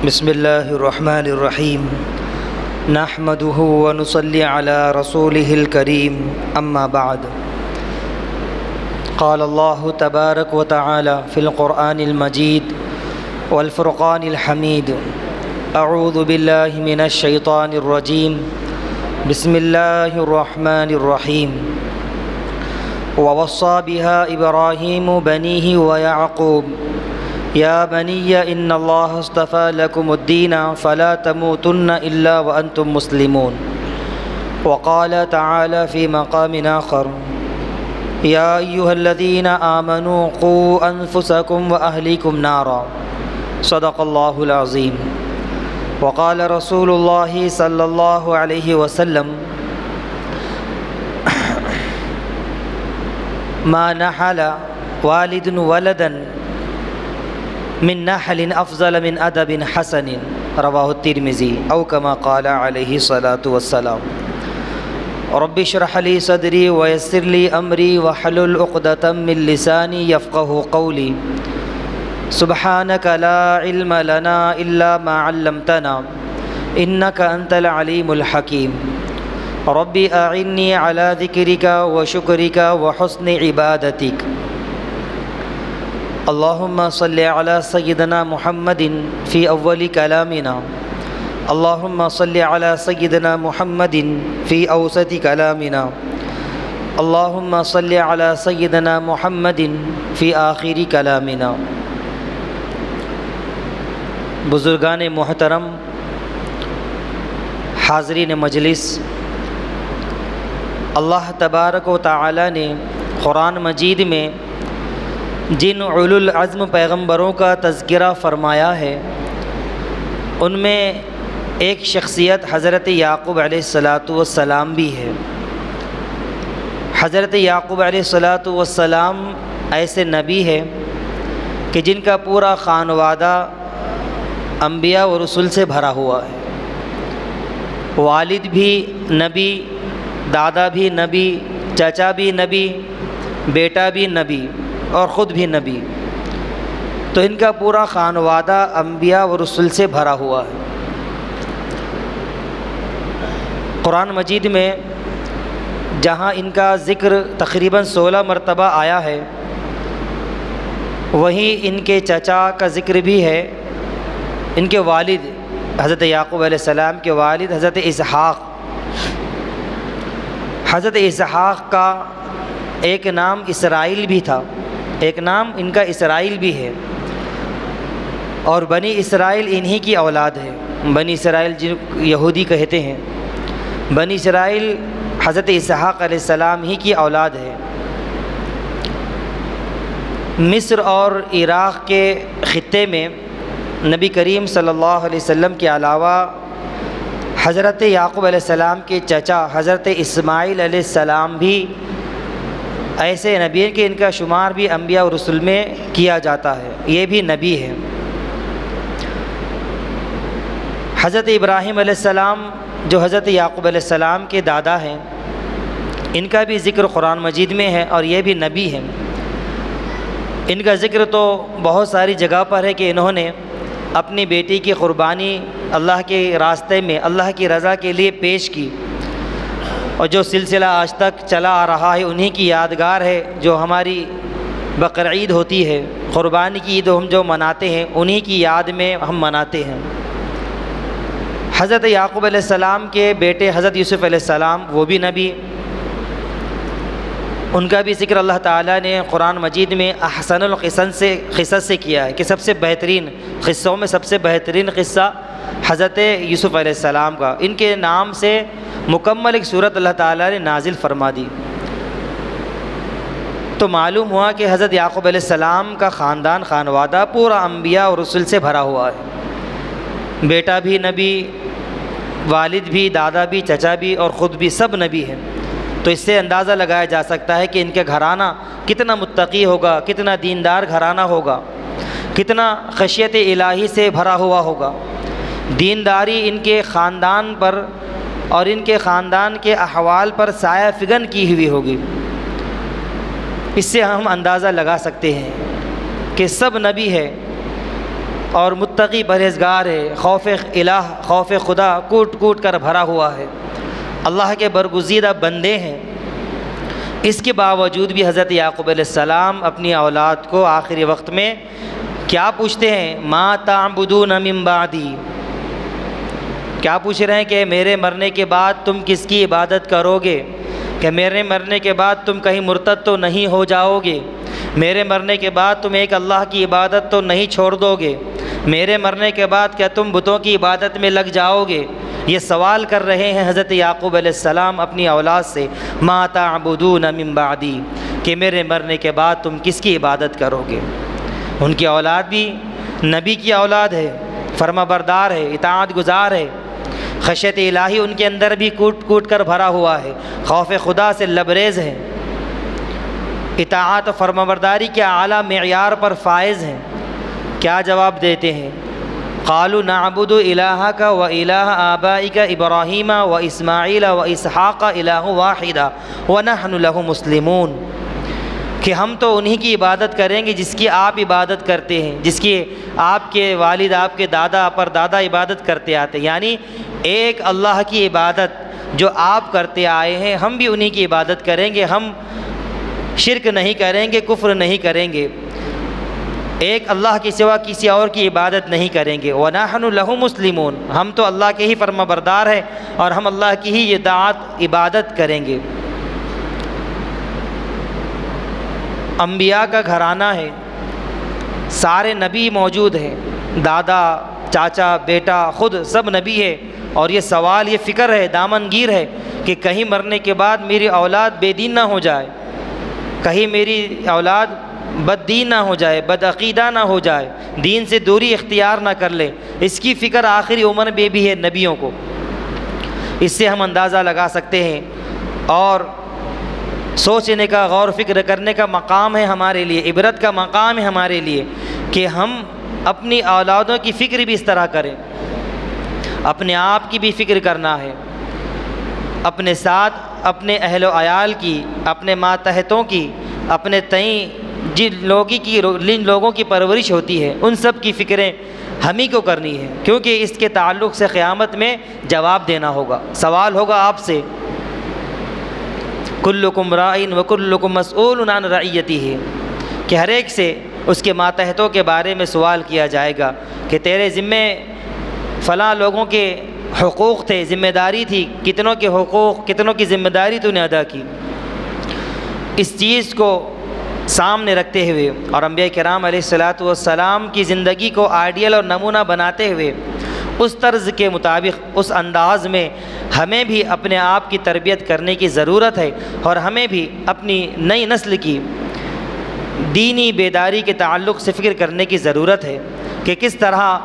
بسم اللہ الرحمن الرحیم نحمده ونصلی علی رسوله الکریم اما بعد قال اللہ تبارک وتعالی فی القرآن المجید والفرقان الحمید اعوذ باللہ من الشیطان الرجیم بسم اللہ الرحمن الرحیم ووصى بها إبراهيم بنيه ويعقوب يا بني إن الله اصطفى لكم الدين فلا تموتن إلا وأنتم مسلمون وقال تعالى في مقام آخر يا أيها الذين آمنوا قوا أنفسكم وأهليكم نارا صدق الله العظيم وقال رسول الله صلى الله عليه وسلم ما نحل والد ولدا من نحل افضل من ادب حسن رواہ الترمذی او کما قال علیہ الصلاۃ والسلام رب اشرح لي صدری ويسر لي امری واحلل عقدۃ من لسانی یفقهوا قولی سبحانک لا علم لنا الا ما علمتنا انک انت العلیم الحکیم رب اعنی علی ذکرک وشکرک وحسن عبادتک اللہم صلی علی سیدنا محمد فی اول کلامنا اللہم صلی علی سیدنا محمد فی اوسط کلامنا اللہم صلی علی سیدنا محمد فی آخر کلامنا۔ بزرگان محترم، حاضرین مجلس، اللہ تبارک و تعالی نے قرآن مجید میں جن اولو العزم پیغمبروں کا تذکرہ فرمایا ہے ان میں ایک شخصیت حضرت یعقوب علیہ السلام بھی ہے۔ حضرت یعقوب علیہ السلام ایسے نبی ہے کہ جن کا پورا خانوادہ انبیاء و رسول سے بھرا ہوا ہے۔ والد بھی نبی، دادا بھی نبی، چچا بھی نبی، بیٹا بھی نبی اور خود بھی نبی، تو ان کا پورا خانوادہ انبیاء و رسول سے بھرا ہوا ہے۔ قرآن مجید میں جہاں ان کا ذکر تقریباً 16 مرتبہ آیا ہے، وہیں ان کے چچا کا ذکر بھی ہے۔ ان کے والد حضرت یعقوب علیہ السلام کے والد حضرت اسحاق کا ایک نام اسرائیل بھی تھا، ایک نام ان کا اسرائیل بھی ہے، اور بنی اسرائیل انہی کی اولاد ہے۔ بنی اسرائیل جن یہودی کہتے ہیں، بنی اسرائیل حضرت اسحاق علیہ السلام ہی کی اولاد ہے۔ مصر اور عراق کے خطے میں نبی کریم صلی اللہ علیہ وسلم کے علاوہ حضرت یعقوب علیہ السلام کے چچا حضرت اسماعیل علیہ السلام بھی ایسے نبی ہیں کہ ان کا شمار بھی انبیاء و رسول میں کیا جاتا ہے، یہ بھی نبی ہے۔ حضرت ابراہیم علیہ السلام جو حضرت یعقوب علیہ السلام کے دادا ہیں، ان کا بھی ذکر قرآن مجید میں ہے اور یہ بھی نبی ہیں۔ ان کا ذکر تو بہت ساری جگہ پر ہے کہ انہوں نے اپنی بیٹی کی قربانی اللہ کے راستے میں اللہ کی رضا کے لیے پیش کی، اور جو سلسلہ آج تک چلا آ رہا ہے انہی کی یادگار ہے۔ جو ہماری بقرعید ہوتی ہے، قربانی کی عید ہم جو مناتے ہیں، انہی کی یاد میں ہم مناتے ہیں۔ حضرت یعقوب علیہ السلام کے بیٹے حضرت یوسف علیہ السلام، وہ بھی نبی، ان کا بھی ذکر اللہ تعالیٰ نے قرآن مجید میں احسن القصص سے کیا ہے کہ سب سے بہترین قصوں میں سب سے بہترین قصہ حضرت یوسف علیہ السلام کا۔ ان کے نام سے مکمل ایک صورت اللہ تعالیٰ نے نازل فرما دی۔ تو معلوم ہوا کہ حضرت یعقوب علیہ السلام کا خانوادہ پورا انبیاء اور رسول سے بھرا ہوا ہے۔ بیٹا بھی نبی، والد بھی، دادا بھی، چچا بھی اور خود بھی سب نبی ہیں۔ تو اس سے اندازہ لگایا جا سکتا ہے کہ ان کے گھرانہ کتنا متقی ہوگا، کتنا دیندار گھرانہ ہوگا، کتنا خشیت الہی سے بھرا ہوا ہوگا۔ دینداری ان کے خاندان پر اور ان کے خاندان کے احوال پر سایہ فگن کی ہوئی ہوگی۔ اس سے ہم اندازہ لگا سکتے ہیں کہ سب نبی ہے، اور متقی پرہیزگار ہے، خوف الہ خوف خدا کوٹ کوٹ کر بھرا ہوا ہے، اللہ کے برگزیدہ بندے ہیں۔ اس کے باوجود بھی حضرت یعقوب علیہ السلام اپنی اولاد کو آخری وقت میں کیا پوچھتے ہیں؟ ما تعبدون من بعدی، کیا پوچھ رہے ہیں کہ میرے مرنے کے بعد تم کس کی عبادت کرو گے؟ کہ میرے مرنے کے بعد تم کہیں مرتد تو نہیں ہو جاؤ گے؟ میرے مرنے کے بعد تم ایک اللہ کی عبادت تو نہیں چھوڑ دو گے؟ میرے مرنے کے بعد کیا تم بتوں کی عبادت میں لگ جاؤ گے؟ یہ سوال کر رہے ہیں حضرت یعقوب علیہ السلام اپنی اولاد سے، ما تعبدون من بعدی، کہ میرے مرنے کے بعد تم کس کی عبادت کرو گے؟ ان کی اولاد بھی نبی کی اولاد ہے، فرما بردار ہے، اطاعت گزار ہے، خشیت الہی ان کے اندر بھی کوٹ کوٹ کر بھرا ہوا ہے، خوف خدا سے لبریز ہے، اطاعت و فرما برداری کے اعلیٰ معیار پر فائز ہیں۔ کیا جواب دیتے ہیں؟ قالوا نعبد الہک و الہ آبائک ابراہیم و اسماعیل و اسحاق الہ واحدا ونحن لہ مسلمون، کہ ہم تو انہی کی عبادت کریں گے جس کی آپ عبادت کرتے ہیں، جس کی آپ کے والد آپ کے دادا پر دادا عبادت کرتے آتے ہیں، یعنی ایک اللہ کی عبادت جو آپ کرتے آئے ہیں ہم بھی انہی کی عبادت کریں گے، ہم شرک نہیں کریں گے، کفر نہیں کریں گے، ایک اللہ کے سوا کسی اور کی عبادت نہیں کریں گے۔ وَنَحْنُ لَهُ مُسْلِمُونَ، ہم تو اللہ کے ہی فرما بردار ہیں اور ہم اللہ کی ہی اطاعت عبادت کریں گے۔ انبیاء کا گھرانہ ہے، سارے نبی موجود ہیں، دادا چاچا بیٹا خود سب نبی ہے، اور یہ سوال یہ فکر ہے، دامنگیر ہے کہ کہیں مرنے کے بعد میری اولاد بے دین نہ ہو جائے، کہیں میری اولاد بد دین نہ ہو جائے، بد عقیدہ نہ ہو جائے، دین سے دوری اختیار نہ کر لے، اس کی فکر آخری عمر میں بھی ہے نبیوں کو۔ اس سے ہم اندازہ لگا سکتے ہیں، اور سوچنے کا غور فکر کرنے کا مقام ہے ہمارے لیے، عبرت کا مقام ہے ہمارے لیے کہ ہم اپنی اولادوں کی فکر بھی اس طرح کریں، اپنے آپ کی بھی فکر کرنا ہے، اپنے ساتھ اپنے اہل و عیال کی، اپنے ماتحتوں کی، اپنے تئیں جن لوگوں کی پرورش ہوتی ہے ان سب کی فکریں ہم ہی کو کرنی ہے، کیونکہ اس کے تعلق سے قیامت میں جواب دینا ہوگا، سوال ہوگا آپ سے، کلکم راعٍ وکلکم مسئول عن رعیتہ، کہ ہر ایک سے اس کے ماتحتوں کے بارے میں سوال کیا جائے گا کہ تیرے ذمے فلاں لوگوں کے حقوق تھے، ذمہ داری تھی، کتنوں کے حقوق کتنوں کی ذمہ داری تو نے ادا کی۔ اس چیز کو سامنے رکھتے ہوئے اور انبیاء کرام علیہ الصلاۃ والسلام کی زندگی کو آئیڈیل اور نمونہ بناتے ہوئے اس طرز کے مطابق اس انداز میں ہمیں بھی اپنے آپ کی تربیت کرنے کی ضرورت ہے، اور ہمیں بھی اپنی نئی نسل کی دینی بیداری کے تعلق سے فکر کرنے کی ضرورت ہے کہ کس طرح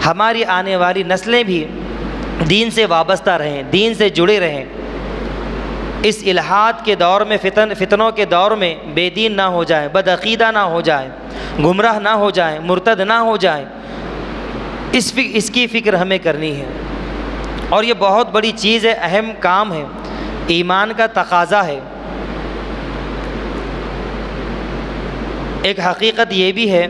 ہماری آنے والی نسلیں بھی دین سے وابستہ رہیں، دین سے جڑے رہیں، اس الحاد کے دور میں فتنوں کے دور میں بے دین نہ ہو جائیں، بدعقیدہ نہ ہو جائیں، گمراہ نہ ہو جائیں، مرتد نہ ہو جائیں، اس کی فکر ہمیں کرنی ہے، اور یہ بہت بڑی چیز ہے، اہم کام ہے، ایمان کا تقاضا ہے۔ ایک حقیقت یہ بھی ہے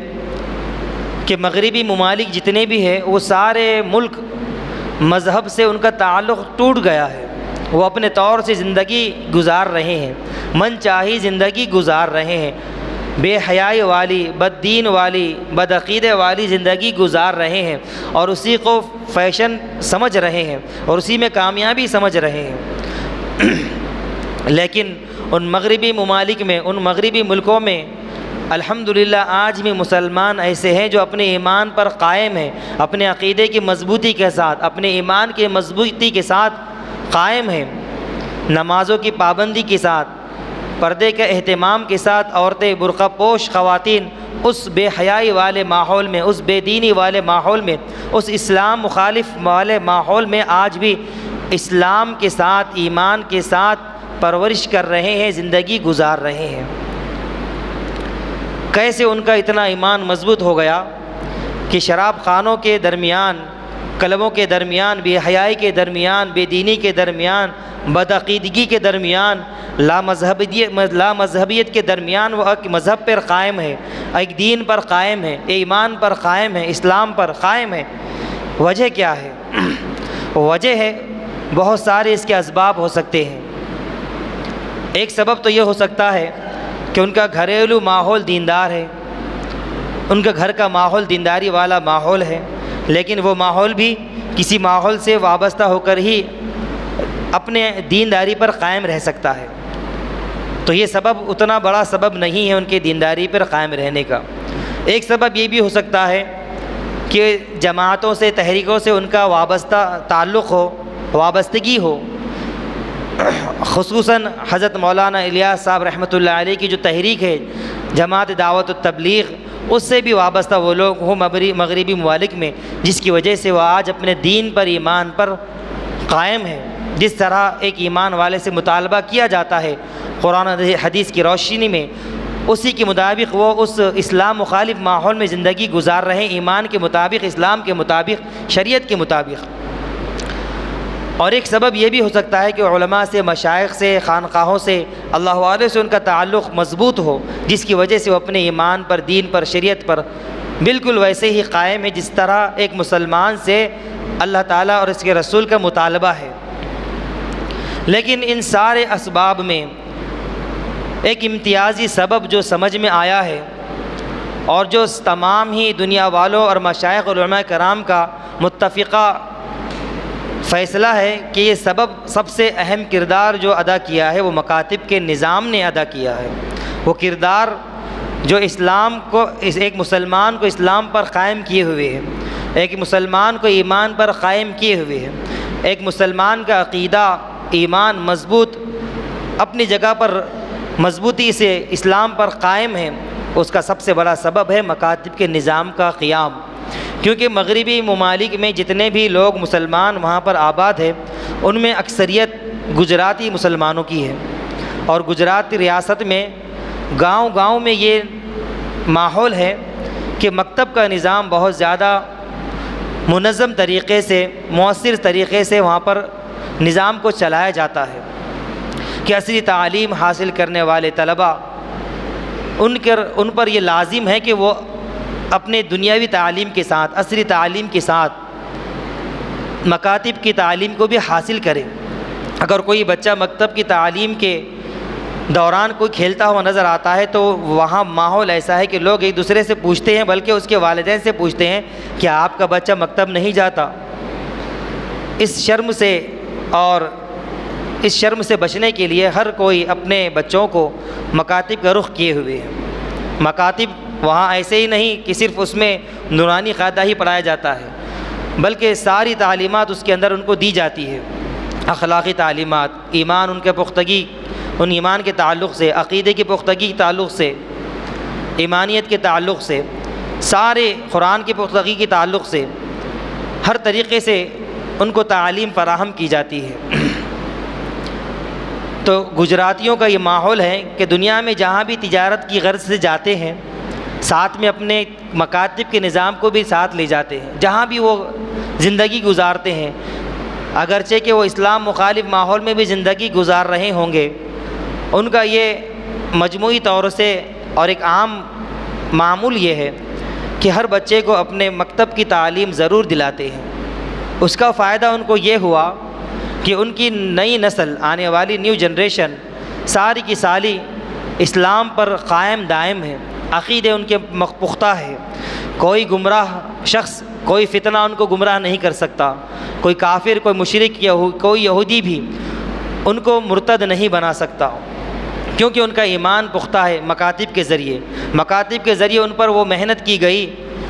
کہ مغربی ممالک جتنے بھی ہیں وہ سارے ملک مذہب سے ان کا تعلق ٹوٹ گیا ہے، وہ اپنے طور سے زندگی گزار رہے ہیں، من چاہی زندگی گزار رہے ہیں، بے حیائی والی، بد دین والی، بد عقیدے والی زندگی گزار رہے ہیں، اور اسی کو فیشن سمجھ رہے ہیں اور اسی میں کامیابی سمجھ رہے ہیں۔ لیکن ان مغربی ممالک میں، ان مغربی ملکوں میں الحمدللہ آج بھی مسلمان ایسے ہیں جو اپنے ایمان پر قائم ہیں، اپنے عقیدے کی مضبوطی کے ساتھ، اپنے ایمان کی مضبوطی کے ساتھ قائم ہیں، نمازوں کی پابندی کے ساتھ، پردے کے اہتمام کے ساتھ، عورتیں برقع پوش خواتین اس بے حیائی والے ماحول میں، اس بے دینی والے ماحول میں، اس اسلام مخالف والے ماحول میں آج بھی اسلام کے ساتھ، ایمان کے ساتھ پرورش کر رہے ہیں، زندگی گزار رہے ہیں۔ کیسے ان کا اتنا ایمان مضبوط ہو گیا کہ شراب خانوں کے درمیان کلموں کے درمیان، بے حیائی کے درمیان، بے دینی کے درمیان، بدعقیدگی کے درمیان، لا مذہبیت کے درمیان وہ ایک مذہب پر قائم ہے، ایک دین پر قائم ہے، ایمان پر قائم ہے، اسلام پر قائم ہے۔ وجہ کیا ہے؟ وجہ ہے بہت سارے اس کے اسباب ہو سکتے ہیں۔ ایک سبب تو یہ ہو سکتا ہے کہ ان کا گھریلو ماحول دیندار ہے، ان کا گھر کا ماحول دینداری والا ماحول ہے، لیکن وہ ماحول بھی کسی ماحول سے وابستہ ہو کر ہی اپنے دینداری پر قائم رہ سکتا ہے، تو یہ سبب اتنا بڑا سبب نہیں ہے ان کے دینداری پر قائم رہنے کا۔ ایک سبب یہ بھی ہو سکتا ہے کہ جماعتوں سے، تحریکوں سے ان کا وابستہ تعلق ہو، وابستگی ہو، خصوصاً حضرت مولانا الیاس صاحب رحمۃ اللہ علیہ کی جو تحریک ہے جماعت دعوت التبلیغ، اس سے بھی وابستہ وہ لوگ ہوں مغربی ممالک میں، جس کی وجہ سے وہ آج اپنے دین پر، ایمان پر قائم ہے۔ جس طرح ایک ایمان والے سے مطالبہ کیا جاتا ہے قرآن و حدیث کی روشنی میں، اسی کے مطابق وہ اس اسلام مخالف ماحول میں زندگی گزار رہے ہیں، ایمان کے مطابق، اسلام کے مطابق، شریعت کے مطابق۔ اور ایک سبب یہ بھی ہو سکتا ہے کہ علماء سے، مشائخ سے، خانقاہوں سے، اللہ والوں سے ان کا تعلق مضبوط ہو، جس کی وجہ سے وہ اپنے ایمان پر، دین پر، شریعت پر بالکل ویسے ہی قائم ہے جس طرح ایک مسلمان سے اللہ تعالیٰ اور اس کے رسول کا مطالبہ ہے۔ لیکن ان سارے اسباب میں ایک امتیازی سبب جو سمجھ میں آیا ہے اور جو تمام ہی دنیا والوں اور مشائخ اور علماء کرام کا متفقہ فیصلہ ہے کہ یہ سبب سب سے اہم کردار جو ادا کیا ہے وہ مکاتب کے نظام نے ادا کیا ہے۔ وہ کردار جو اسلام کو، ایک مسلمان کو اسلام پر قائم کیے ہوئے ہے، ایک مسلمان کو ایمان پر قائم کیے ہوئے ہے، ایک مسلمان کا عقیدہ، ایمان مضبوط اپنی جگہ پر مضبوطی سے اسلام پر قائم ہے، اس کا سب سے بڑا سبب ہے مکاتب کے نظام کا قیام۔ کیونکہ مغربی ممالک میں جتنے بھی لوگ مسلمان وہاں پر آباد ہیں، ان میں اکثریت گجراتی مسلمانوں کی ہے، اور گجرات ریاست میں گاؤں گاؤں میں یہ ماحول ہے کہ مکتب کا نظام بہت زیادہ منظم طریقے سے، مؤثر طریقے سے وہاں پر نظام کو چلایا جاتا ہے کہ عصری تعلیم حاصل کرنے والے طلباء ان پر یہ لازم ہے کہ وہ اپنے دنیاوی تعلیم کے ساتھ، عصری تعلیم کے ساتھ مکاتب کی تعلیم کو بھی حاصل کرے۔ اگر کوئی بچہ مکتب کی تعلیم کے دوران کوئی کھیلتا ہوا نظر آتا ہے تو وہاں ماحول ایسا ہے کہ لوگ ایک دوسرے سے پوچھتے ہیں، بلکہ اس کے والدین سے پوچھتے ہیں کہ آپ کا بچہ مکتب نہیں جاتا۔ اس شرم سے اور اس شرم سے بچنے کے لیے ہر کوئی اپنے بچوں کو مکاتب کا رخ کیے ہوئے ہیں۔ مکاتب وہاں ایسے ہی نہیں کہ صرف اس میں نورانی قاعدہ ہی پڑھایا جاتا ہے، بلکہ ساری تعلیمات اس کے اندر ان کو دی جاتی ہے، اخلاقی تعلیمات، ایمان ان کے پختگی، ان ایمان کے تعلق سے، عقیدے کی پختگی کے تعلق سے، ایمانیت کے تعلق سے، سارے قرآن کی پختگی کے تعلق سے، ہر طریقے سے ان کو تعلیم فراہم کی جاتی ہے۔ تو گجراتیوں کا یہ ماحول ہے کہ دنیا میں جہاں بھی تجارت کی غرض سے جاتے ہیں، ساتھ میں اپنے مکاتب کے نظام کو بھی ساتھ لے جاتے ہیں۔ جہاں بھی وہ زندگی گزارتے ہیں، اگرچہ کہ وہ اسلام مخالف ماحول میں بھی زندگی گزار رہے ہوں گے، ان کا یہ مجموعی طور سے اور ایک عام معمول یہ ہے کہ ہر بچے کو اپنے مکتب کی تعلیم ضرور دلاتے ہیں۔ اس کا فائدہ ان کو یہ ہوا کہ ان کی نئی نسل، آنے والی نیو جنریشن ساری کی ساری اسلام پر قائم دائم ہے، عقیدے ان کے پختہ ہے۔ کوئی گمراہ شخص، کوئی فتنہ ان کو گمراہ نہیں کر سکتا، کوئی کافر، کوئی مشرک، کوئی یہودی بھی ان کو مرتد نہیں بنا سکتا، کیونکہ ان کا ایمان پختہ ہے مکاتب کے ذریعے۔ مکاتب کے ذریعے ان پر وہ محنت کی گئی،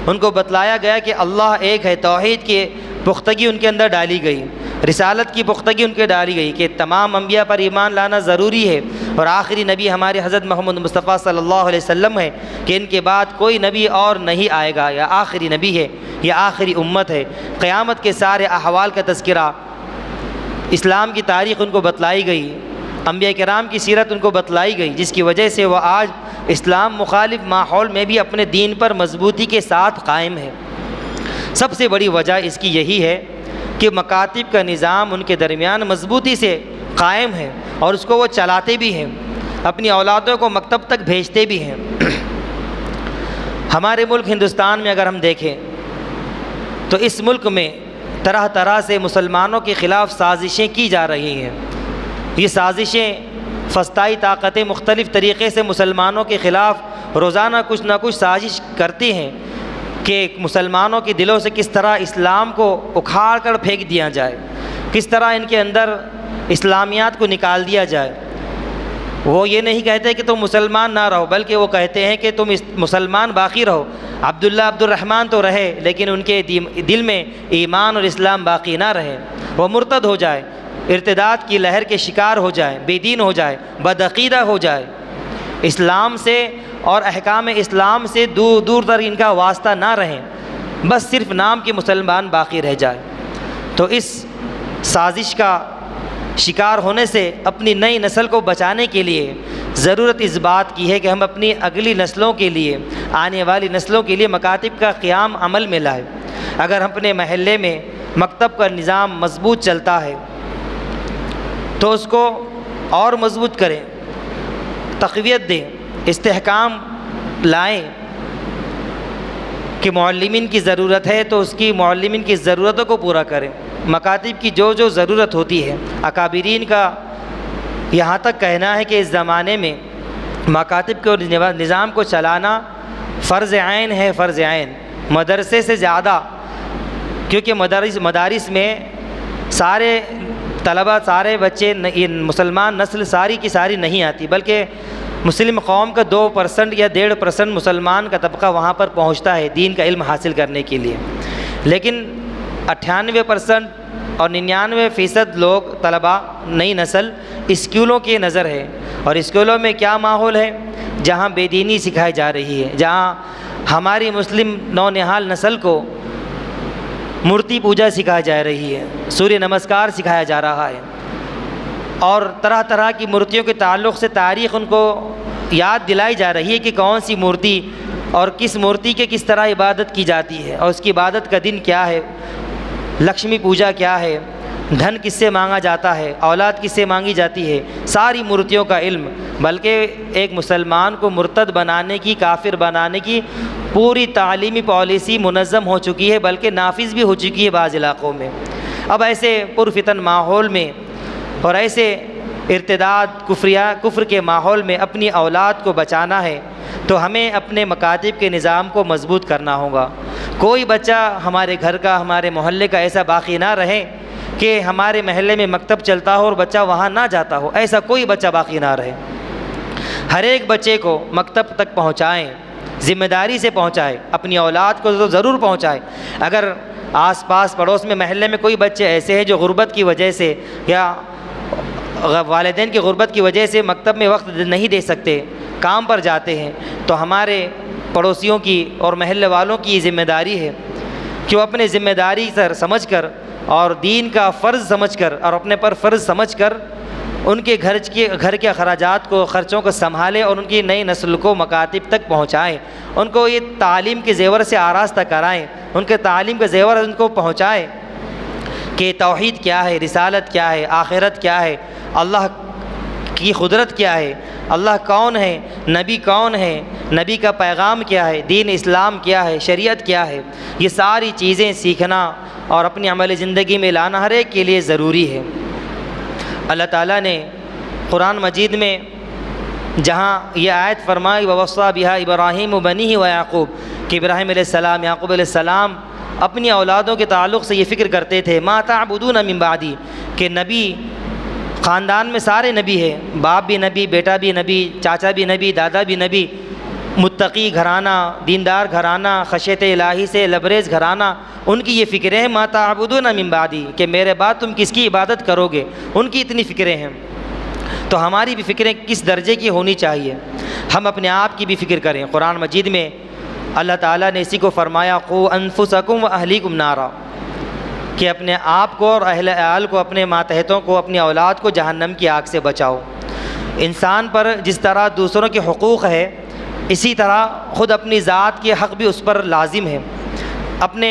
ان کو بتلایا گیا کہ اللہ ایک ہے، توحید کی پختگی ان کے اندر ڈالی گئی، رسالت کی پختگی ان کے ڈالی گئی کہ تمام انبیاء پر ایمان لانا ضروری ہے، اور آخری نبی ہمارے حضرت محمد مصطفیٰ صلی اللہ علیہ وسلم ہے کہ ان کے بعد کوئی نبی اور نہیں آئے گا، یا آخری نبی ہے، یا آخری امت ہے۔ قیامت کے سارے احوال کا تذکرہ، اسلام کی تاریخ ان کو بتلائی گئی، انبیاء کرام کی سیرت ان کو بتلائی گئی، جس کی وجہ سے وہ آج اسلام مخالف ماحول میں بھی اپنے دین پر مضبوطی کے ساتھ قائم ہے۔ سب سے بڑی وجہ اس کی یہی ہے کہ مکاتب کا نظام ان کے درمیان مضبوطی سے قائم ہے اور اس کو وہ چلاتے بھی ہیں، اپنی اولادوں کو مکتب تک بھیجتے بھی ہیں۔ ہمارے ملک ہندوستان میں اگر ہم دیکھیں تو اس ملک میں طرح طرح سے مسلمانوں کے خلاف سازشیں کی جا رہی ہیں۔ یہ سازشیں فسطائی طاقتیں مختلف طریقے سے مسلمانوں کے خلاف روزانہ کچھ نہ کچھ سازش کرتی ہیں کہ مسلمانوں کے دلوں سے کس طرح اسلام کو اکھاڑ کر پھینک دیا جائے، کس طرح ان کے اندر اسلامیات کو نکال دیا جائے۔ وہ یہ نہیں کہتے کہ تم مسلمان نہ رہو، بلکہ وہ کہتے ہیں کہ تم مسلمان باقی رہو۔ عبداللہ عبد الرحمن تو رہے لیکن ان کے دل میں ایمان اور اسلام باقی نہ رہے، وہ مرتد ہو جائے، ارتداد کی لہر کے شکار ہو جائے، بے دین ہو جائے، بدعقیدہ ہو جائے، اسلام سے اور احکام اسلام سے دور دور تر ان کا واسطہ نہ رہیں، بس صرف نام کے مسلمان باقی رہ جائے۔ تو اس سازش کا شکار ہونے سے اپنی نئی نسل کو بچانے کے لیے ضرورت اس بات کی ہے کہ ہم اپنی اگلی نسلوں کے لیے، آنے والی نسلوں کے لیے مکاتب کا قیام عمل میں لائیں۔ اگر ہم اپنے محلے میں مکتب کا نظام مضبوط چلتا ہے تو اس کو اور مضبوط کریں، تقویت دیں، استحکام لائیں کہ معلمین کی ضرورت ہے تو اس کی معلمین کی ضرورتوں کو پورا کریں۔ مکاتب کی جو ضرورت ہوتی ہے، اکابرین کا یہاں تک کہنا ہے کہ اس زمانے میں مکاتب کے نظام کو چلانا فرض عین ہے، فرض عین، مدرسے سے زیادہ، کیونکہ مدارس میں سارے طلبہ، سارے بچے، مسلمان نسل ساری کی ساری نہیں آتی، بلکہ مسلم قوم کا 2% یا 1.5% مسلمان کا طبقہ وہاں پر پہنچتا ہے دین کا علم حاصل کرنے کے لیے، لیکن 98% اور 99% لوگ طلبہ، نئی نسل اسکولوں کے نظر ہے۔ اور اسکولوں میں کیا ماحول ہے؟ جہاں بے دینی سکھائی جا رہی ہے، جہاں ہماری مسلم نونہال نسل کو مورتی پوجا سکھائی جا رہی ہے، سوریہ نمسکار سکھایا جا رہا ہے، اور طرح طرح کی مورتیوں کے تعلق سے تاریخ ان کو یاد دلائی جا رہی ہے کہ کون سی مورتی اور کس مورتی کے کس طرح عبادت کی جاتی ہے، اور اس کی عبادت کا دن کیا ہے، لکشمی پوجا کیا ہے، دھن کس سے مانگا جاتا ہے، اولاد کس سے مانگی جاتی ہے، ساری مورتیوں کا علم۔ بلکہ ایک مسلمان کو مرتد بنانے کی، کافر بنانے کی پوری تعلیمی پالیسی منظم ہو چکی ہے، بلکہ نافذ بھی ہو چکی ہے بعض علاقوں میں۔ اب ایسے پرفتن ماحول میں اور ایسے ارتداد، کفر کے ماحول میں اپنی اولاد کو بچانا ہے تو ہمیں اپنے مکاتب کے نظام کو مضبوط کرنا ہوگا۔ کوئی بچہ ہمارے گھر کا، ہمارے محلے کا ایسا باقی نہ رہے کہ ہمارے محلے میں مکتب چلتا ہو اور بچہ وہاں نہ جاتا ہو، ایسا کوئی بچہ باقی نہ رہے۔ ہر ایک بچے کو مکتب تک پہنچائیں، ذمہ داری سے پہنچائیں، اپنی اولاد کو تو ضرور پہنچائیں۔ اگر آس پاس پڑوس میں، محلے میں کوئی بچے ایسے ہیں جو غربت کی وجہ سے یا والدین کی غربت کی وجہ سے مکتب میں وقت نہیں دے سکتے، کام پر جاتے ہیں، تو ہمارے پڑوسیوں کی اور محلے والوں کی یہ ذمہ داری ہے کہ وہ اپنے ذمہ داری سمجھ کر اور دین کا فرض سمجھ کر اور اپنے پر فرض سمجھ کر ان کے گھر کے اخراجات کو، خرچوں کو سنبھالیں اور ان کی نئی نسل کو مکاتب تک پہنچائیں، ان کو یہ تعلیم کے زیور سے آراستہ کرائیں، ان کے تعلیم کے زیور ان کو پہنچائیں کہ توحید کیا ہے، رسالت کیا ہے، آخرت کیا ہے، اللہ کی قدرت کیا ہے، اللہ کون ہے، نبی کون ہے، نبی کا پیغام کیا ہے، دین اسلام کیا ہے، شریعت کیا ہے۔ یہ ساری چیزیں سیکھنا اور اپنی عملی زندگی میں لانا ہر ایک کے لیے ضروری ہے۔ اللہ تعالیٰ نے قرآن مجید میں جہاں یہ آیت فرمائی وَوَصَّىٰ بِهَا إِبْرَاهِيمُ بَنِيهِ وَيَعْقُوبُ کہ ابراہیم علیہ السلام، یعقوب علیہ السلام اپنی اولادوں کے تعلق سے یہ فکر کرتے تھے مَا تَعْبُدُونَ مِن بَعْدِي کہ نبی خاندان میں سارے نبی ہیں، باپ بھی نبی، بیٹا بھی نبی، چاچا بھی نبی، دادا بھی نبی، متقی گھرانہ، دیندار گھرانہ، خشیت الہی سے لبریز گھرانہ، ان کی یہ فکریں ہیں مَا تَعْبُدُونَ مِن بَعْدِي کہ میرے بعد تم کس کی عبادت کرو گے، ان کی اتنی فکریں ہیں۔ تو ہماری بھی فکریں کس درجے کی ہونی چاہیے، ہم اپنے آپ کی بھی فکر کریں۔ قرآن مجید میں اللہ تعالیٰ نے اسی کو فرمایا قُوا أَنفُسَكُمْ وَأَهْلِيكُمْ نَارًا کہ اپنے آپ کو اور اہل عیال کو، اپنے ماتحتوں کو، اپنی اولاد کو جہنم کی آگ سے بچاؤ۔ انسان پر جس طرح دوسروں کے حقوق ہے، اسی طرح خود اپنی ذات کے حق بھی اس پر لازم ہے۔ اپنے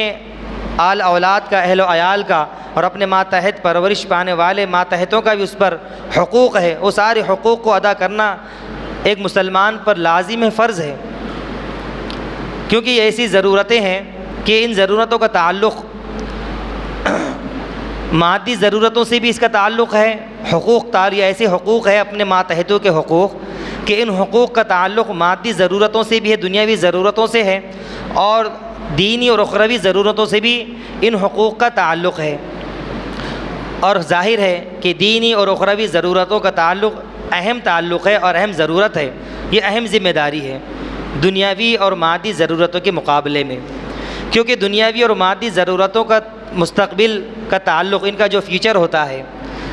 آل اولاد کا، اہل و عیال کا، اور اپنے ماتحت پرورش پانے والے ماتحتوں کا بھی اس پر حقوق ہے۔ وہ سارے حقوق کو ادا کرنا ایک مسلمان پر لازم ہے، فرض ہے، کیونکہ یہ ایسی ضرورتیں ہیں کہ ان ضرورتوں کا تعلق مادی ضرورتوں سے بھی اس کا تعلق ہے۔ حقوق یہ ایسے حقوق ہے اپنے ماتحتوں کے حقوق کہ ان حقوق کا تعلق مادی ضرورتوں سے بھی ہے، دنیاوی ضرورتوں سے ہے، اور دینی اور اخروی ضرورتوں سے بھی ان حقوق کا تعلق ہے۔ اور ظاہر ہے کہ دینی اور اخروی ضرورتوں کا تعلق اہم تعلق ہے اور اہم ضرورت ہے، یہ اہم ذمہ داری ہے دنیاوی اور مادی ضرورتوں کے مقابلے میں، کیونکہ دنیاوی اور مادی ضرورتوں کا مستقبل کا تعلق، ان کا جو فیوچر ہوتا ہے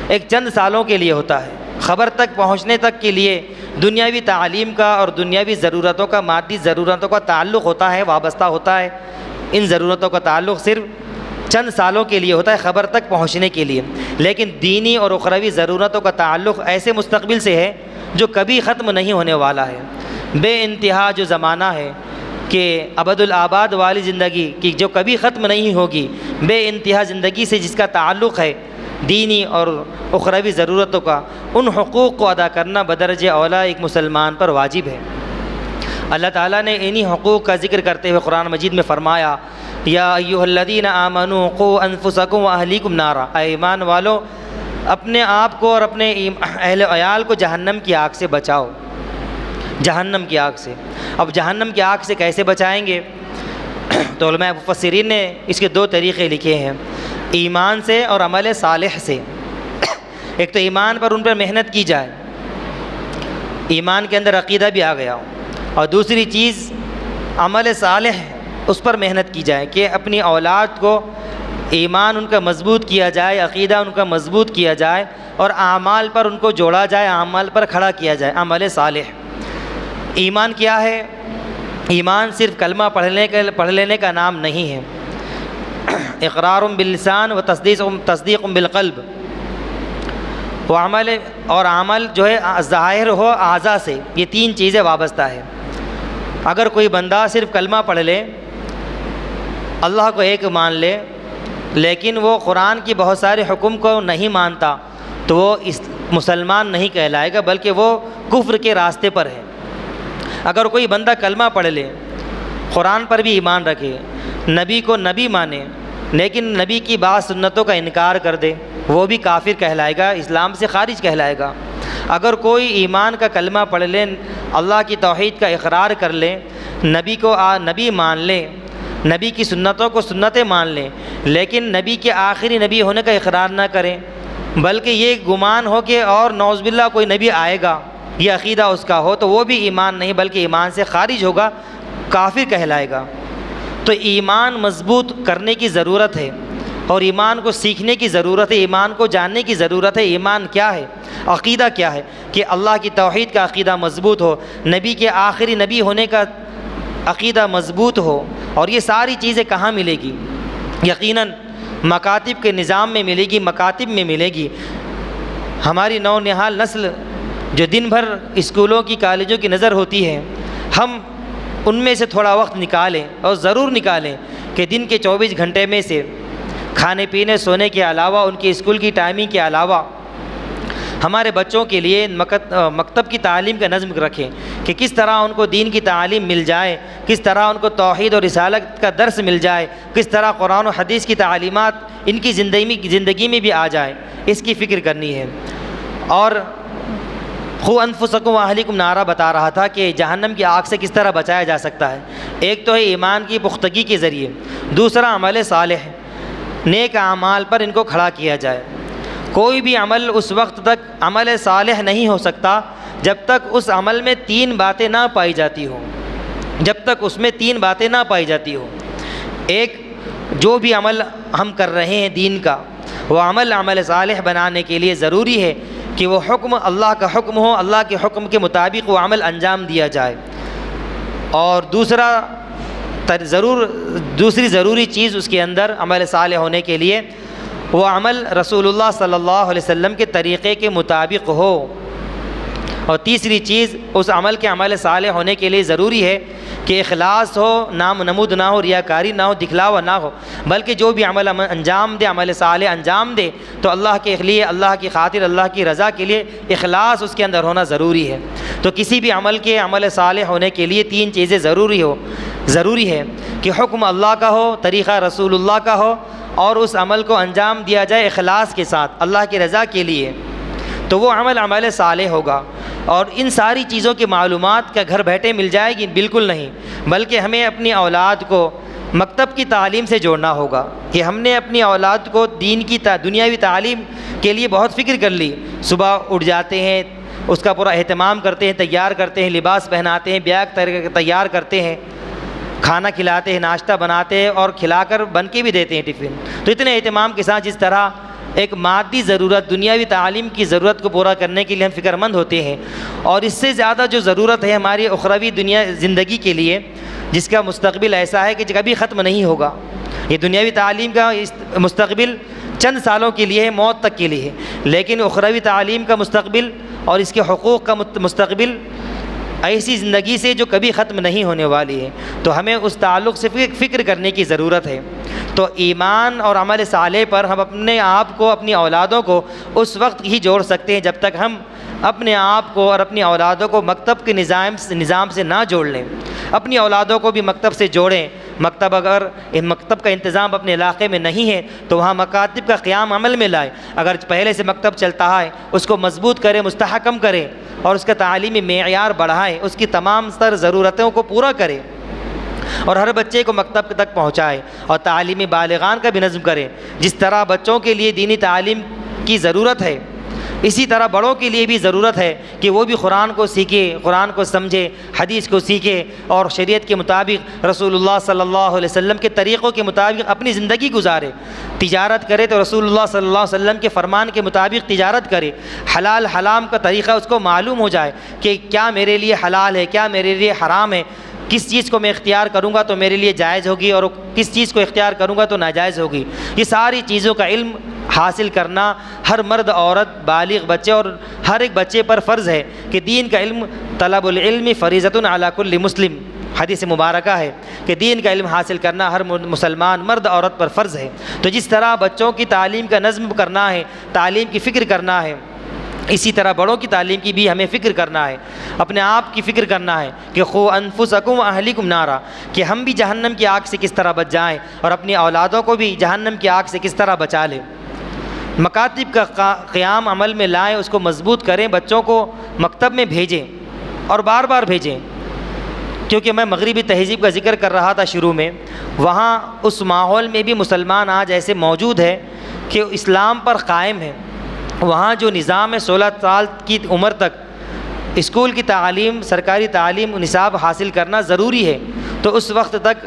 ایک چند سالوں کے لیے ہوتا ہے۔ خبر تک پہنچنے تک کے لیے دنیاوی تعلیم کا اور دنیاوی ضرورتوں کا مادی ضرورتوں کا تعلق ہوتا ہے، وابستہ ہوتا ہے۔ ان ضرورتوں کا تعلق صرف چند سالوں کے لیے ہوتا ہے، خبر تک پہنچنے کے لیے، لیکن دینی اور اخروی ضرورتوں کا تعلق ایسے مستقبل سے ہے جو کبھی ختم نہیں ہونے والا ہے۔ بے انتہا جو زمانہ ہے کہ ابد الآباد والی زندگی کی جو کبھی ختم نہیں ہوگی، بے انتہا زندگی سے جس کا تعلق ہے دینی اور اخروی ضرورتوں کا، ان حقوق کو ادا کرنا بدرجہ اولیٰ ایک مسلمان پر واجب ہے۔ اللہ تعالیٰ نے انہی حقوق کا ذکر کرتے ہوئے قرآن مجید میں فرمایا، یا ایھا الذین آمنوا قوا انفسکم واہلیکم نارا، اے ایمان والو اپنے آپ کو اور اپنے اہل و عیال کو جہنم کی آگ سے بچاؤ، جہنم کی آگ سے۔ اب جہنم کی آگ سے کیسے بچائیں گے؟ تو علماء مفسرین نے اس کے دو طریقے لکھے ہیں، ایمان سے اور عمل صالح سے۔ ایک تو ایمان پر ان پر محنت کی جائے، ایمان کے اندر عقیدہ بھی آ گیا ہو، اور دوسری چیز عمل صالح اس پر محنت کی جائے کہ اپنی اولاد کو ایمان ان کا مضبوط کیا جائے، عقیدہ ان کا مضبوط کیا جائے، اور اعمال پر ان کو جوڑا جائے، اعمال پر کھڑا کیا جائے، عمل صالح۔ ایمان کیا ہے؟ ایمان صرف کلمہ پڑھ لینے کا نام نہیں ہے، اقرار باللسان و تصدیق بالقلب، وہ عمل جو ہے ظاہر ہو اعضاء سے، یہ تین چیزیں وابستہ ہے۔ اگر کوئی بندہ صرف کلمہ پڑھ لے، اللہ کو ایک مان لے، لیکن وہ قرآن کی بہت سارے حکم کو نہیں مانتا، تو وہ مسلمان نہیں کہلائے گا، بلکہ وہ کفر کے راستے پر ہے۔ اگر کوئی بندہ کلمہ پڑھ لے، قرآن پر بھی ایمان رکھے، نبی کو نبی مانے، لیکن نبی کی بعض سنتوں کا انکار کر دے، وہ بھی کافر کہلائے گا، اسلام سے خارج کہلائے گا۔ اگر کوئی ایمان کا کلمہ پڑھ لے، اللہ کی توحید کا اقرار کر لے، نبی کو نبی مان لے، نبی کی سنتوں کو سنتیں مان لیں، لیکن نبی کے آخری نبی ہونے کا اقرار نہ کریں، بلکہ یہ گمان ہو کہ اور نعوذ باللہ کوئی نبی آئے گا، یہ عقیدہ اس کا ہو، تو وہ بھی ایمان نہیں بلکہ ایمان سے خارج ہوگا، کافر کہلائے گا۔ تو ایمان مضبوط کرنے کی ضرورت ہے، اور ایمان کو سیکھنے کی ضرورت ہے، ایمان کو جاننے کی ضرورت ہے۔ ایمان کیا ہے؟ عقیدہ کیا ہے؟ کہ اللہ کی توحید کا عقیدہ مضبوط ہو، نبی کے آخری نبی ہونے کا عقیدہ مضبوط ہو۔ اور یہ ساری چیزیں کہاں ملے گی؟ یقیناً مکاتب کے نظام میں ملے گی، مکاتب میں ملے گی۔ ہماری نونہال نسل جو دن بھر اسکولوں کی کالجوں کی نظر ہوتی ہے، ہم ان میں سے تھوڑا وقت نکالیں، اور ضرور نکالیں کہ دن کے 24 گھنٹے میں سے کھانے پینے سونے کے علاوہ، ان کی اسکول کی ٹائمنگ کے علاوہ، ہمارے بچوں کے لیے مکتب کی تعلیم کا نظم رکھیں کہ کس طرح ان کو دین کی تعلیم مل جائے، کس طرح ان کو توحید اور رسالت کا درس مل جائے، کس طرح قرآن و حدیث کی تعلیمات ان کی زندگی میں بھی آ جائے، اس کی فکر کرنی ہے۔ اور قوا انفسکم واہلیکم نعرہ بتا رہا تھا کہ جہنم کی آگ سے کس طرح بچایا جا سکتا ہے۔ ایک تو ہے ایمان کی پختگی کے ذریعے، دوسرا عمل صالح، نیک اعمال پر ان کو کھڑا کیا جائے۔ کوئی بھی عمل اس وقت تک عمل صالح نہیں ہو سکتا جب تک اس عمل میں 3 باتیں نہ پائی جاتی ہوں، جب تک اس میں 3 باتیں نہ پائی جاتی ہوں۔ ایک، جو بھی عمل ہم کر رہے ہیں دین کا، وہ عمل صالح بنانے کے لیے ضروری ہے کہ وہ حکم اللہ کا حکم ہو، اللہ کے حکم کے مطابق وہ عمل انجام دیا جائے۔ اور دوسری ضروری چیز اس کے اندر عمل صالح ہونے کے لیے، وہ عمل رسول اللہ صلی اللہ علیہ وسلم کے طریقے کے مطابق ہو، اور تیسری چیز اس عمل کے عمل صالح ہونے کے لیے ضروری ہے کہ اخلاص ہو، نام نمود نہ ہو، ریاکاری نہ ہو، دکھلاوا نہ ہو، بلکہ جو بھی عمل انجام دے، عمل صالح انجام دے تو اللہ کے لیے، اللہ کی خاطر، اللہ کی رضا کے لیے اخلاص اس کے اندر ہونا ضروری ہے۔ تو کسی بھی عمل کے عمل صالح ہونے کے لیے تین چیزیں ضروری ہے کہ حکم اللہ کا ہو، طریقہ رسول اللہ کا ہو، اور اس عمل کو انجام دیا جائے اخلاص کے ساتھ اللہ کی رضا کے لیے، تو وہ عمل صالح ہوگا۔ اور ان ساری چیزوں کی معلومات کا گھر بیٹھے مل جائے گی؟ بالکل نہیں، بلکہ ہمیں اپنی اولاد کو مکتب کی تعلیم سے جوڑنا ہوگا کہ ہم نے اپنی اولاد کو دین کی دنیاوی تعلیم کے لیے بہت فکر کر لی، صبح اٹھ جاتے ہیں، اس کا پورا اہتمام کرتے ہیں، تیار کرتے ہیں، لباس پہناتے ہیں، بیگ تیار کرتے ہیں، کھانا کھلاتے ہیں، ناشتہ بناتے ہیں اور کھلا کر بن کے بھی دیتے ہیں ٹفن۔ تو اتنے اہتمام کے ساتھ جس طرح ایک مادی ضرورت، دنیاوی تعلیم کی ضرورت کو پورا کرنے کے لیے ہم فکر مند ہوتے ہیں، اور اس سے زیادہ جو ضرورت ہے ہماری اخروی دنیا زندگی کے لیے، جس کا مستقبل ایسا ہے کہ کبھی ختم نہیں ہوگا۔ یہ دنیاوی تعلیم کا مستقبل چند سالوں کے لیے ہے، موت تک کے لیے ہے، لیکن اخروی تعلیم کا مستقبل اور اس کے حقوق کا مستقبل ایسی زندگی سے جو کبھی ختم نہیں ہونے والی ہے، تو ہمیں اس تعلق سے فکر کرنے کی ضرورت ہے۔ تو ایمان اور عمل صالح پر ہم اپنے آپ کو، اپنی اولادوں کو اس وقت ہی جوڑ سکتے ہیں جب تک ہم اپنے آپ کو اور اپنی اولادوں کو مکتب کے نظام سے نہ جوڑ لیں۔ اپنی اولادوں کو بھی مکتب سے جوڑیں۔ اگر مکتب کا انتظام اپنے علاقے میں نہیں ہے تو وہاں مکاتب کا قیام عمل میں لائے۔ اگر پہلے سے مکتب چلتا ہے اس کو مضبوط کریں، مستحکم کریں، اور اس کا تعلیمی معیار بڑھائیں، اس کی تمام تر ضرورتوں کو پورا کریں، اور ہر بچے کو مکتب تک پہنچائے، اور تعلیمی بالغان کا بھی نظم کریں۔ جس طرح بچوں کے لیے دینی تعلیم کی ضرورت ہے، اسی طرح بڑوں کے لیے بھی ضرورت ہے کہ وہ بھی قرآن کو سیکھے، قرآن کو سمجھے، حدیث کو سیکھے، اور شریعت کے مطابق، رسول اللہ صلی اللہ علیہ وسلم کے طریقوں کے مطابق اپنی زندگی گزارے۔ تجارت کرے تو رسول اللہ صلی اللہ علیہ وسلم کے فرمان کے مطابق تجارت کرے، حلال حرام کا طریقہ اس کو معلوم ہو جائے کہ کیا میرے لیے حلال ہے، کیا میرے لیے حرام ہے، کس چیز کو میں اختیار کروں گا تو میرے لیے جائز ہوگی اور کس چیز کو اختیار کروں گا تو ناجائز ہوگی۔ یہ ساری چیزوں کا علم حاصل کرنا ہر مرد، عورت، بالغ بچے اور ہر ایک بچے پر فرض ہے کہ دین کا علم، طلب العلم فریضۃ علی کل مسلم، حدیث مبارکہ ہے کہ دین کا علم حاصل کرنا ہر مسلمان مرد عورت پر فرض ہے۔ تو جس طرح بچوں کی تعلیم کا نظم کرنا ہے، تعلیم کی فکر کرنا ہے، اسی طرح بڑوں کی تعلیم کی بھی ہمیں فکر کرنا ہے، اپنے آپ کی فکر کرنا ہے کہ قوا انفسکم واہلیکم نارا، کہ ہم بھی جہنم کی آگ سے کس طرح بچ جائیں اور اپنی اولادوں کو بھی جہنم کی آگ سے کس طرح بچا لیں۔ مکاتب کا قیام عمل میں لائیں، اس کو مضبوط کریں، بچوں کو مکتب میں بھیجیں اور بار بار بھیجیں، کیونکہ میں مغربی تہذیب کا ذکر کر رہا تھا شروع میں، وہاں اس ماحول میں بھی مسلمان آج ایسے موجود ہیں کہ اسلام پر قائم ہے۔ وہاں جو نظام ہے 16 سال کی عمر تک اسکول کی تعلیم، سرکاری تعلیم، نصاب حاصل کرنا ضروری ہے، تو اس وقت تک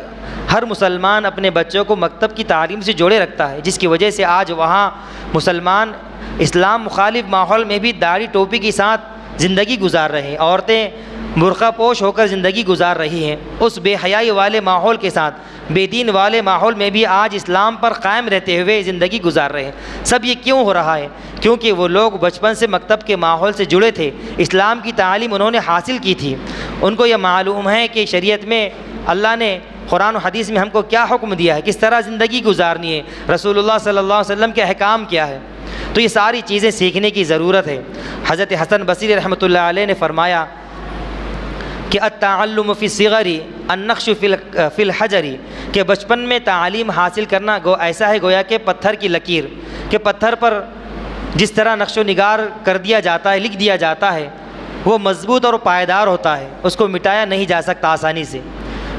ہر مسلمان اپنے بچوں کو مکتب کی تعلیم سے جوڑے رکھتا ہے، جس کی وجہ سے آج وہاں مسلمان اسلام مخالف ماحول میں بھی داڑھی ٹوپی کے ساتھ زندگی گزار رہے ہیں، عورتیں برقع پوش ہو کر زندگی گزار رہی ہیں۔ اس بے حیائی والے ماحول کے ساتھ، بے دین والے ماحول میں بھی آج اسلام پر قائم رہتے ہوئے زندگی گزار رہے ہیں۔ سب یہ کیوں ہو رہا ہے؟ کیونکہ وہ لوگ بچپن سے مکتب کے ماحول سے جڑے تھے، اسلام کی تعلیم انہوں نے حاصل کی تھی، ان کو یہ معلوم ہے کہ شریعت میں اللہ نے قرآن و حدیث میں ہم کو کیا حکم دیا ہے، کس طرح زندگی گزارنی ہے، رسول اللہ صلی اللہ علیہ وسلم کے احکام کیا ہے۔ تو یہ ساری چیزیں سیکھنے کی ضرورت ہے۔ حضرت حسن بصری رحمۃ اللہ علیہ نے فرمایا کہ التعلم فی الصغر النقش فی الحجر، کہ بچپن میں تعلیم حاصل کرنا ایسا ہے گویا کہ پتھر کی لکیر، کہ پتھر پر جس طرح نقش و نگار کر دیا جاتا ہے، لکھ دیا جاتا ہے، وہ مضبوط اور پائیدار ہوتا ہے، اس کو مٹایا نہیں جا سکتا آسانی سے۔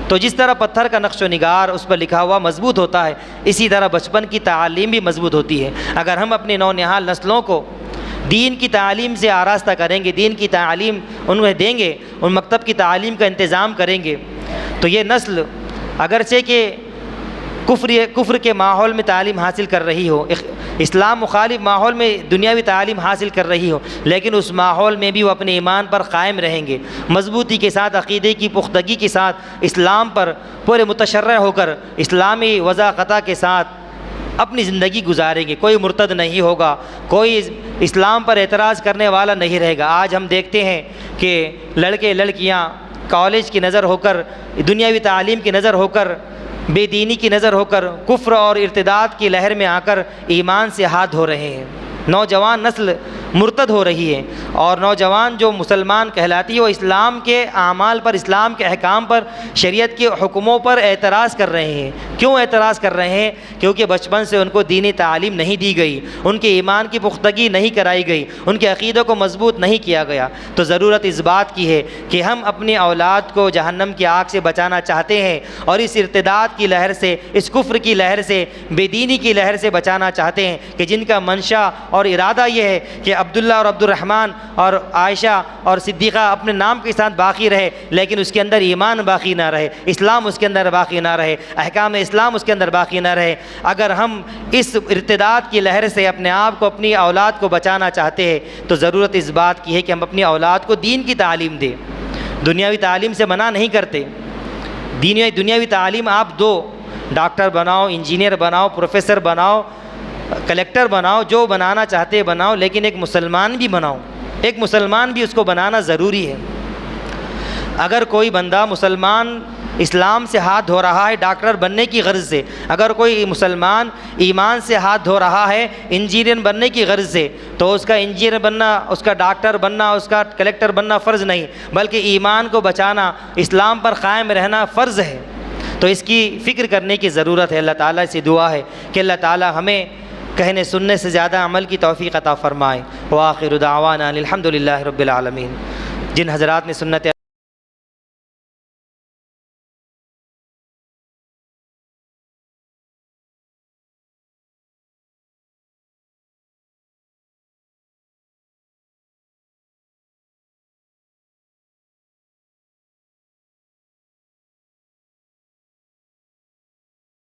تو جس طرح پتھر کا نقش و نگار اس پر لکھا ہوا مضبوط ہوتا ہے، اسی طرح بچپن کی تعلیم بھی مضبوط ہوتی ہے۔ اگر ہم اپنے نونہال نسلوں کو دین کی تعلیم سے آراستہ کریں گے، دین کی تعلیم انہیں دیں گے، ان مکتب کی تعلیم کا انتظام کریں گے، تو یہ نسل اگرچہ کہ کفر کے ماحول میں تعلیم حاصل کر رہی ہو، اسلام مخالف ماحول میں دنیاوی تعلیم حاصل کر رہی ہو، لیکن اس ماحول میں بھی وہ اپنے ایمان پر قائم رہیں گے، مضبوطی کے ساتھ، عقیدے کی پختگی کے ساتھ، اسلام پر پورے متشرع ہو کر، اسلامی وضاقتہ کے ساتھ اپنی زندگی گزاریں گے، کوئی مرتد نہیں ہوگا، کوئی اسلام پر اعتراض کرنے والا نہیں رہے گا۔ آج ہم دیکھتے ہیں کہ لڑکے لڑکیاں کالج کی نظر ہو کر، دنیاوی تعلیم کی نظر ہو کر، بے دینی کی نظر ہو کر، کفر اور ارتداد کی لہر میں آ کر ایمان سے ہاتھ دھو رہے ہیں۔ نوجوان نسل مرتد ہو رہی ہے، اور نوجوان جو مسلمان کہلاتی ہے وہ اسلام کے اعمال پر، اسلام کے احکام پر، شریعت کے حکموں پر اعتراض کر رہے ہیں۔ کیوں اعتراض کر رہے ہیں؟ کیونکہ بچپن سے ان کو دینی تعلیم نہیں دی گئی، ان کے ایمان کی پختگی نہیں کرائی گئی، ان کے عقیدوں کو مضبوط نہیں کیا گیا۔ تو ضرورت اس بات کی ہے کہ ہم اپنی اولاد کو جہنم کی آگ سے بچانا چاہتے ہیں، اور اس ارتداد کی لہر سے، اس کفر کی لہر سے، بے دینی کی لہر سے بچانا چاہتے ہیں، کہ جن کا منشا اور ارادہ یہ ہے کہ عبداللہ اور عبد الرحمن اور عائشہ اور صدیقہ اپنے نام کے ساتھ باقی رہے، لیکن اس کے اندر ایمان باقی نہ رہے، اسلام اس کے اندر باقی نہ رہے، احکام اسلام اس کے اندر باقی نہ رہے۔ اگر ہم اس ارتداد کی لہر سے اپنے آپ کو، اپنی اولاد کو بچانا چاہتے ہیں، تو ضرورت اس بات کی ہے کہ ہم اپنی اولاد کو دین کی تعلیم دیں۔ دنیاوی تعلیم سے منع نہیں کرتے، دنیاوی تعلیم آپ دو، ڈاکٹر بناؤ، انجینئر بناؤ، پروفیسر بناؤ، کلیکٹر بناؤ، جو بنانا چاہتے بناؤ، لیکن ایک مسلمان بھی بناؤ، ایک مسلمان بھی اس کو بنانا ضروری ہے۔ اگر کوئی بندہ مسلمان اسلام سے ہاتھ دھو رہا ہے ڈاکٹر بننے کی غرض سے، اگر کوئی مسلمان ایمان سے ہاتھ دھو رہا ہے انجینئر بننے کی غرض سے، تو اس کا انجینئر بننا، اس کا ڈاکٹر بننا، اس کا کلیکٹر بننا فرض نہیں، بلکہ ایمان کو بچانا، اسلام پر قائم رہنا فرض ہے۔ تو اس کی فکر کرنے کی ضرورت ہے۔ اللہ تعالیٰ سے دعا ہے کہ اللہ تعالیٰ ہمیں کہنے سننے سے زیادہ عمل کی توفیق عطا فرمائے۔ وآخر دعوانا الحمد للہ رب العالمین۔ جن حضرات نے سنت